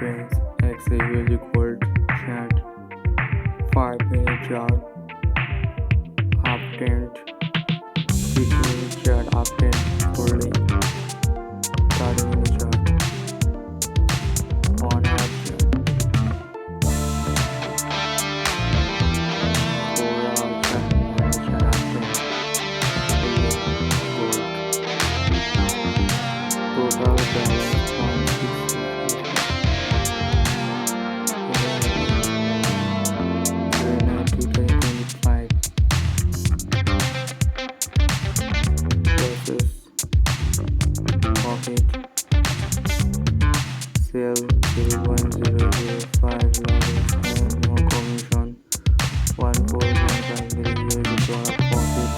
friends, X is equal chat 5-minute chart update 6-minute chart update fully 30-minute chart on app chart 4-hour chart 1 chart update fully gold total balance on 6 profit sell 0.005 losses and no commission 1415 US dollar profit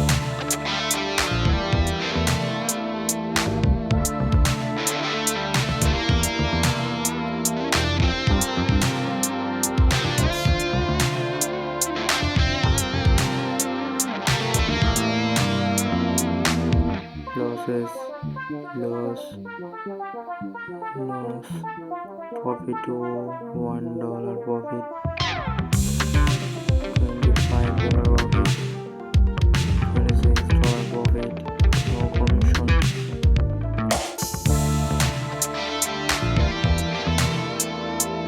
losses loss profit to $1 profit $25 profit $26 profit no commission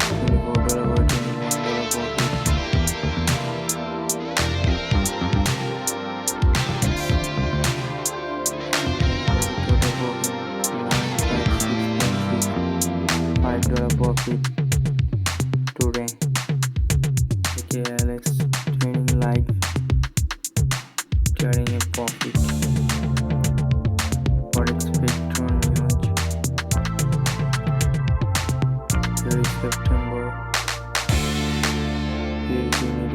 $24 by $21 profit $5 profit today. Okay, Alex, training live, getting a profit. Forex Spectrum news. Here is September 18.